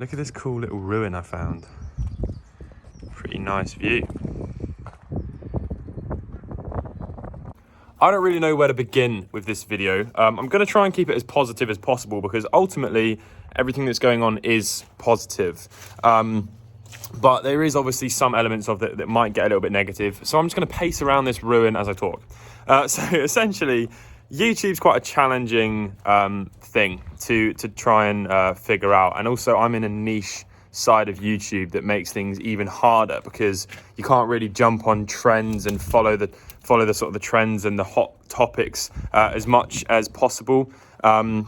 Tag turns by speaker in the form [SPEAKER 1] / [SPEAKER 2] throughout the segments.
[SPEAKER 1] Look at this cool little ruin I found. Pretty nice view. I don't really know where to begin with this video. I'm going to try and keep it as positive as possible because ultimately everything that's going on is positive. But there is obviously some elements of it that might get a little bit negative. So I'm just going to pace around this ruin as I talk. So essentially, YouTube's quite a challenging thing to try and figure out. And also I'm in a niche side of YouTube that makes things even harder because you can't really jump on trends and follow the sort of the trends and the hot topics as much as possible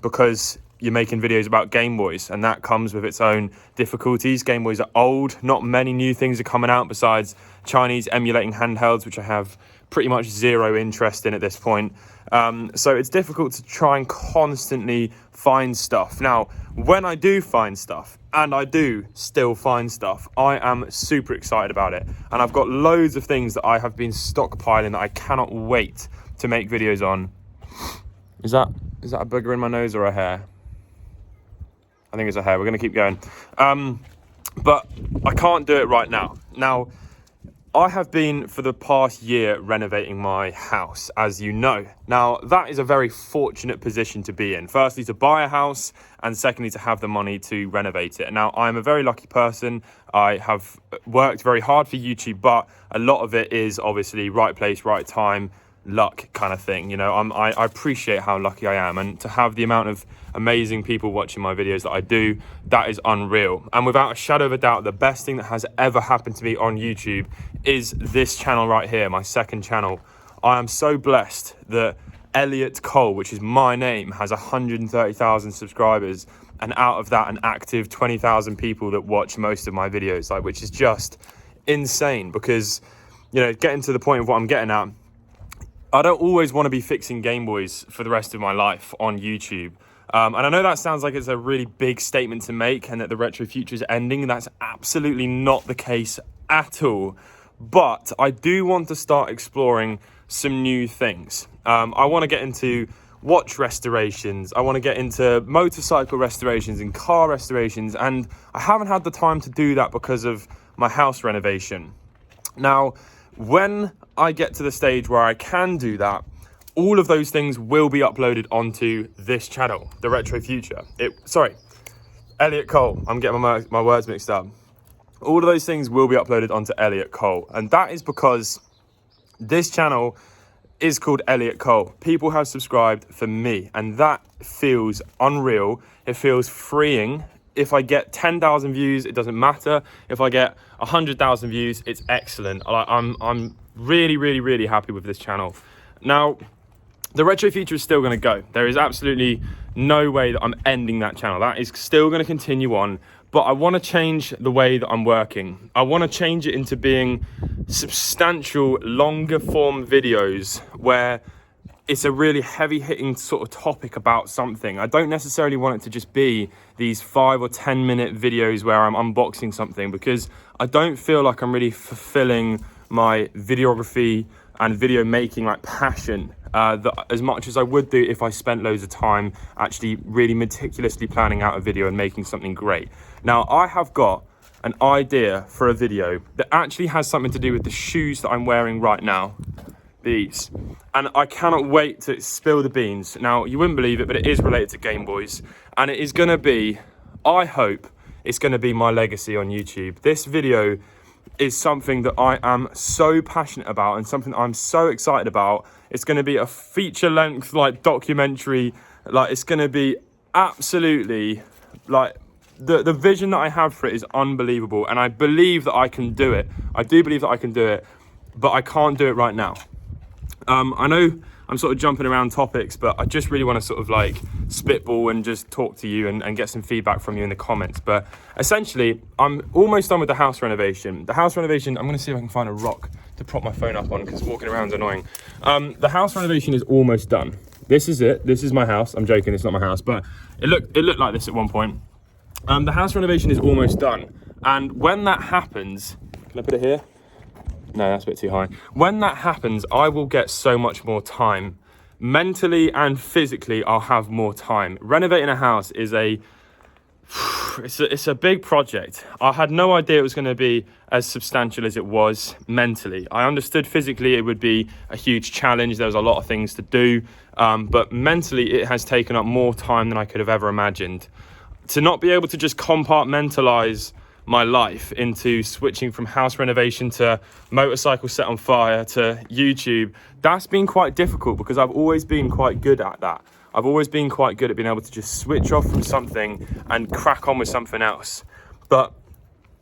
[SPEAKER 1] because you're making videos about Game Boys, and that comes with its own difficulties. Game Boys are old, not many new things are coming out besides Chinese emulating handhelds, which I have pretty much zero interest in at this point. So it's difficult to try and constantly find stuff. Now, when I do find stuff, and I do still find stuff, I am super excited about it. And I've got loads of things that I have been stockpiling that I cannot wait to make videos on. Is that a booger in my nose or a hair? I think it's a hair. We're going to keep going. But I can't do it right now. Now, I have been for the past year renovating my house, as you know. Now, that is a very fortunate position to be in. Firstly, to buy a house, and secondly, to have the money to renovate it. Now, I'm a very lucky person. I have worked very hard for YouTube, but a lot of it is obviously right place, right time, luck kind of thing. You know, I appreciate how lucky I am, and to have the amount of amazing people watching my videos that I do, that is unreal. And without a shadow of a doubt, the best thing that has ever happened to me on YouTube is this channel right here, my second channel. I am so blessed that Elliot Cole, which is my name, has 130,000 subscribers, and out of that, an active 20,000 people that watch most of my videos, like, which is just insane. Because, you know, getting to the point of what I'm getting at, I don't always want to be fixing Game Boys for the rest of my life on YouTube. And I know that sounds like it's a really big statement to make and that the retro future is ending. That's absolutely not the case at all. But I do want to start exploring some new things. I want to get into watch restorations. I want to get into motorcycle restorations and car restorations. And I haven't had the time to do that because of my house renovation. Now, when I get to the stage where I can do that, all of those things will be uploaded onto this channel, The Retro Future. Elliot Cole. I'm getting my words mixed up. All of those things will be uploaded onto Elliot Cole. And that is because this channel is called Elliot Cole. People have subscribed for me, and that feels unreal. It feels freeing. If I get 10,000 views, it doesn't matter. If I get 100,000 views, it's excellent. I'm really, really, really happy with this channel. Now, the Retro Future is still going to go. There is absolutely no way that I'm ending that channel. That is still going to continue on, but I want to change the way that I'm working. I want to change it into being substantial, longer form videos where it's a really heavy hitting sort of topic about something. I don't necessarily want it to just be these 5 or 10 minute videos where I'm unboxing something, because I don't feel like I'm really fulfilling my videography and video making like passion as much as I would do if I spent loads of time actually really meticulously planning out a video and making something great. Now, I have got an idea for a video that actually has something to do with the shoes that I'm wearing right now. These. And I cannot wait to spill the beans. Now, you wouldn't believe it, but it is related to Game Boys. And it is going to be, I hope, it's going to be my legacy on YouTube. This video is something that I am so passionate about and something I'm so excited about. It's going to be a feature-length, like, documentary. Like, it's going to be absolutely, like, the vision that I have for it is unbelievable. And I believe that I can do it. I do believe that I can do it, but I can't do it right now. I know I'm sort of jumping around topics, but I just really want to sort of like spitball and just talk to you and get some feedback from you in the comments. But essentially, I'm almost done with the house renovation. The house renovation, I'm going to see if I can find a rock to prop my phone up on because walking around is annoying. The house renovation is almost done. This is it. This is my house. I'm joking, it's not my house, but it looked like this at one point. The house renovation is almost done. And when that happens, can I put it here? No, that's a bit too high. When that happens, I will get so much more time. Mentally and physically, I'll have more time. Renovating a house is a It's a big project. I had no idea it was going to be as substantial as it was mentally. I understood physically it would be a huge challenge. There was a lot of things to do, but mentally it has taken up more time than I could have ever imagined. To not be able to just compartmentalize my life into switching from house renovation to motorcycle set on fire to YouTube, that's been quite difficult because I've always been quite good at that. I've always been quite good at being able to just switch off from something and crack on with something else. But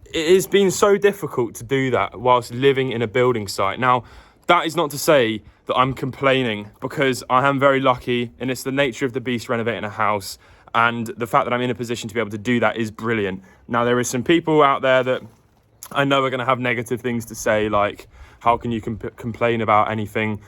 [SPEAKER 1] it has been so difficult to do that whilst living in a building site. Now, that is not to say that I'm complaining, because I am very lucky, and it's the nature of the beast renovating a house. And the fact that I'm in a position to be able to do that is brilliant. Now, there is some people out there that I know are going to have negative things to say, like, how can you complain about anything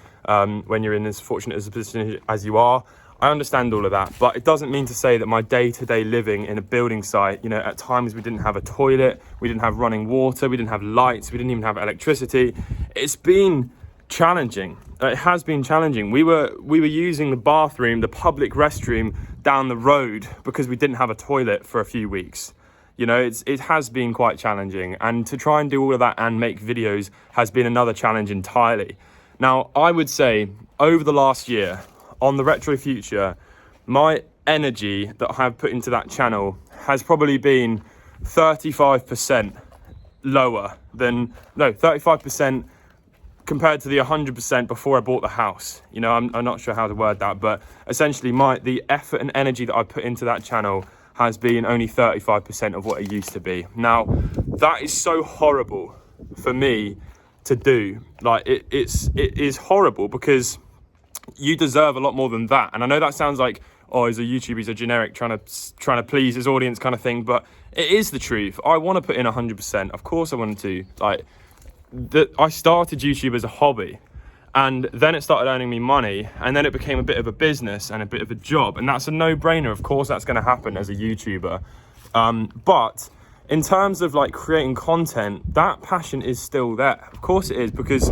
[SPEAKER 1] when you're in as fortunate a position as you are? I understand all of that, but it doesn't mean to say that my day-to-day living in a building site, you know, at times we didn't have a toilet, we didn't have running water, we didn't have lights, we didn't even have electricity. It's been challenging. It has been challenging. We were using the bathroom, the public restroom down the road because we didn't have a toilet for a few weeks. You know, it has been quite challenging, and to try and do all of that and make videos has been another challenge entirely. Now, I would say over the last year, on the Retro Future, my energy that I have put into that channel has probably been 35% lower than, no, 35% compared to the 100% before I bought the house. You know, I'm not sure how to word that, but essentially the effort and energy that I put into that channel has been only 35% of what it used to be. Now, that is so horrible for me to do. Like, it is horrible because you deserve a lot more than that. And I know that sounds like, oh, he's a YouTuber, he's a generic trying to please his audience kind of thing, but it is the truth. I want to put in 100%. Of course I wanted to. Like, I started YouTube as a hobby, and then it started earning me money, and then it became a bit of a business and a bit of a job, and that's a no-brainer. Of course that's going to happen as a YouTuber. But in terms of like creating content, that passion is still there. Of course it is, because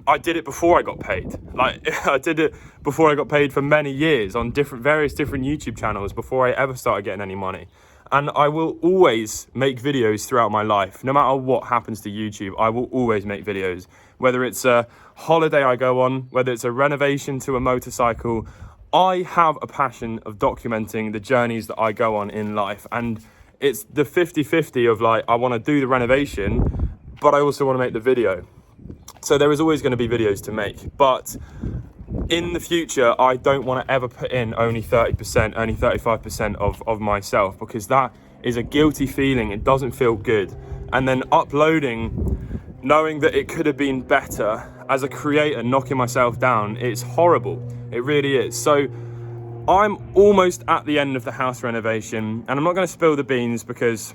[SPEAKER 1] I did it before I got paid. Like, I did it before I got paid for many years on various different YouTube channels before I ever started getting any money. And I will always make videos throughout my life. No matter what happens to YouTube, I will always make videos. Whether it's a holiday I go on, whether it's a renovation to a motorcycle, I have a passion of documenting the journeys that I go on in life. And it's the 50-50 of like, I want to do the renovation, but I also want to make the video. So there is always going to be videos to make. But in the future, I don't want to ever put in only 30%, only 35% of myself, because that is a guilty feeling. It doesn't feel good. And then uploading, knowing that it could have been better, as a creator, knocking myself down, it's horrible. It really is. So I'm almost at the end of the house renovation, and I'm not going to spill the beans because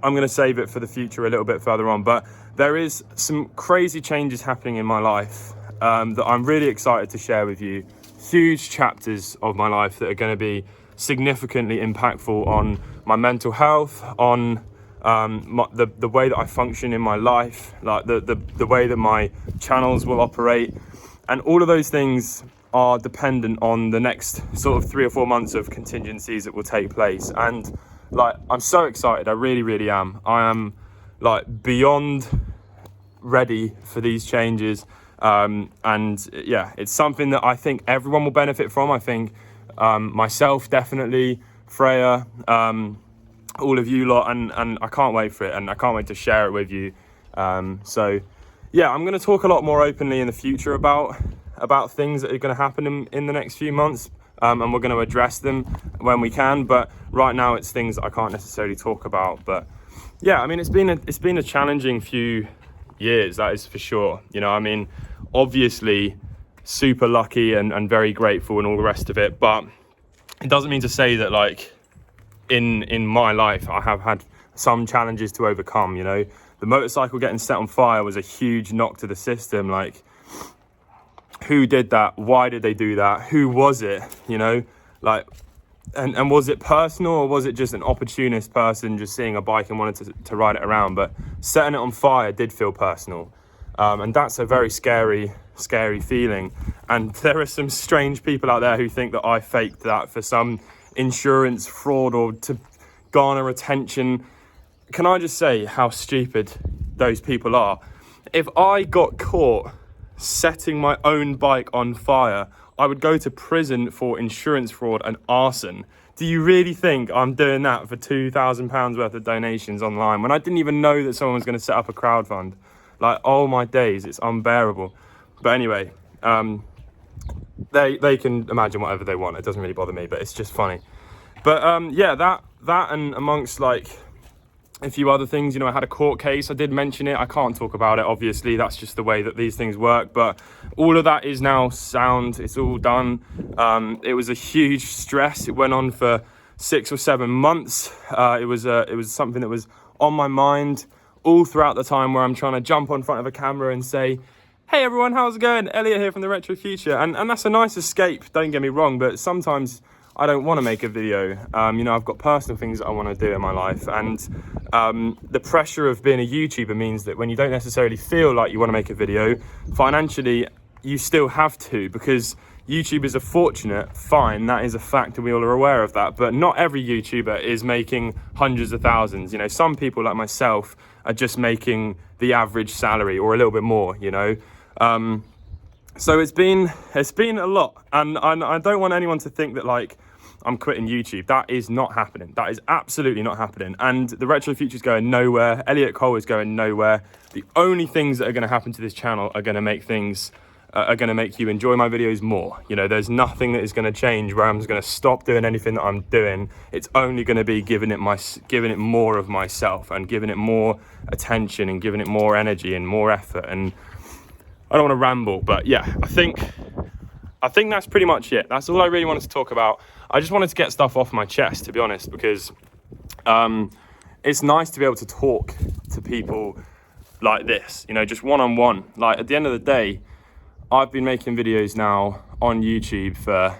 [SPEAKER 1] I'm going to save it for the future a little bit further on. But there is some crazy changes happening in my life that I'm really excited to share with you. Huge chapters of my life that are going to be significantly impactful on my mental health, on the way that I function in my life, like the way that my channels will operate. And all of those things are dependent on the next sort of 3 or 4 months of contingencies that will take place. And like, I'm so excited. I really, really am. I am like beyond ready for these changes. And yeah, it's something that I think everyone will benefit from. I think myself, definitely, Freya, all of you lot, and I can't wait for it, and I can't wait to share it with you. So yeah, I'm going to talk a lot more openly in the future about things that are going to happen in the next few months, and we're going to address them when we can. But right now, it's things that I can't necessarily talk about. But yeah, I mean, it's been a challenging few years, that is for sure. You know, I mean, obviously super lucky and very grateful and all the rest of it, but it doesn't mean to say that like in my life I have had some challenges to overcome. You know, the motorcycle getting set on fire was a huge knock to the system. Like, who did that? Why did they do that? Who was it? You know, like, and was it personal, or was it just an opportunist person just seeing a bike and wanted to ride it around? But setting it on fire did feel personal. And that's a very scary feeling. And there are some strange people out there who think that I faked that for some insurance fraud, or to garner attention. Can I just say how stupid those people are? If I got caught setting my own bike on fire, I would go to prison for insurance fraud and arson. Do you really think I'm doing that for £2,000 worth of donations online when I didn't even know that someone was going to set up a crowdfund? Like, oh my days, it's unbearable. But anyway, they can imagine whatever they want. It doesn't really bother me, but it's just funny. But yeah, that and amongst like a few other things, you know, I had a court case. I did mention it. I can't talk about it, obviously. That's just the way that these things work. But all of that is now sound. It's all done. It was a huge stress. It went on for 6 or 7 months. It was something that was on my mind all throughout the time where I'm trying to jump on front of a camera and say, hey everyone, how's it going? Elliot here from the Retro Future. And that's a nice escape, don't get me wrong, but sometimes I don't want to make a video. You know, I've got personal things that I want to do in my life, and the pressure of being a YouTuber means that when you don't necessarily feel like you want to make a video, financially you still have to, because YouTubers are fortunate, fine, that is a fact and we all are aware of that, but not every YouTuber is making hundreds of thousands. You know, some people like myself are just making the average salary or a little bit more, you know. So it's been a lot, and I don't want anyone to think that like I'm quitting YouTube. That is not happening. That is absolutely not happening. And the Retro Future is going nowhere. Elliot Cole is going nowhere. The only things that are going to happen to this channel are going to make things are going to make you enjoy my videos more. You know, there's nothing that is going to change where I'm just going to stop doing anything that I'm doing. It's only going to be giving it more of myself and giving it more attention and giving it more energy and more effort. And I don't want to ramble, but yeah, I think that's pretty much it. That's all I really wanted to talk about. I just wanted to get stuff off my chest, to be honest, because it's nice to be able to talk to people like this, you know, just one-on-one. Like, at the end of the day, I've been making videos now on YouTube for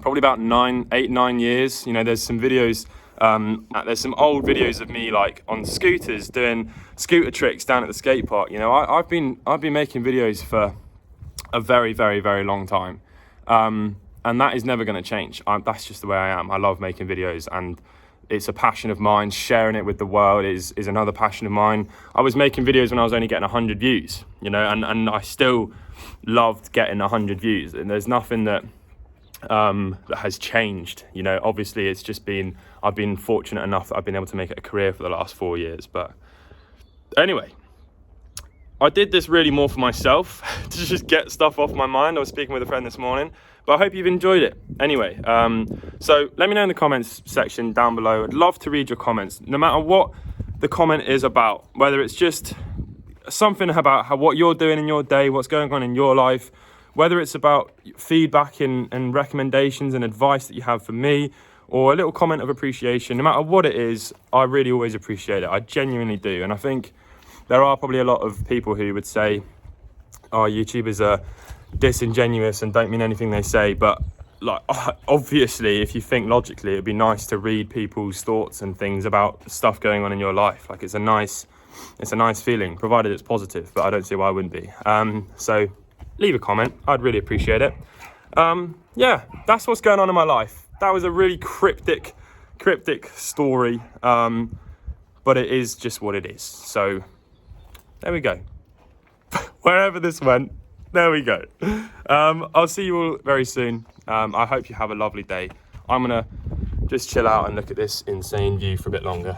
[SPEAKER 1] probably about 8-9 years. You know, there's some videos, there's some old videos of me like on scooters doing scooter tricks down at the skate park. You know, I've been making videos for a very, very, very long time, and that is never going to change. That's just the way I am. I love making videos, and it's a passion of mine. Sharing it with the world is another passion of mine. I was making videos when I was only getting 100 views, you know, and I still loved getting 100 views, and there's nothing that has changed. You know, obviously it's just been, I've been fortunate enough that I've been able to make it a career for the last 4 years. But anyway, I did this really more for myself to just get stuff off my mind. I was speaking with a friend this morning, but I hope you've enjoyed it. Anyway, so let me know in the comments section down below. I'd love to read your comments, no matter what the comment is about, whether it's just something about what you're doing in your day, what's going on in your life, whether it's about feedback and recommendations and advice that you have for me, or a little comment of appreciation. No matter what it is, I really always appreciate it. I genuinely do. And I think there are probably a lot of people who would say, oh, YouTubers are disingenuous and don't mean anything they say. But like, obviously, if you think logically, it'd be nice to read people's thoughts and things about stuff going on in your life. Like, it's a nice feeling, provided it's positive, but I don't see why I wouldn't be. So leave a comment. I'd really appreciate it. Yeah, that's what's going on in my life. That was a really cryptic story, but it is just what it is. So there we go. Wherever this went, there we go. I'll see you all very soon. I hope you have a lovely day. I'm gonna just chill out and look at this insane view for a bit longer.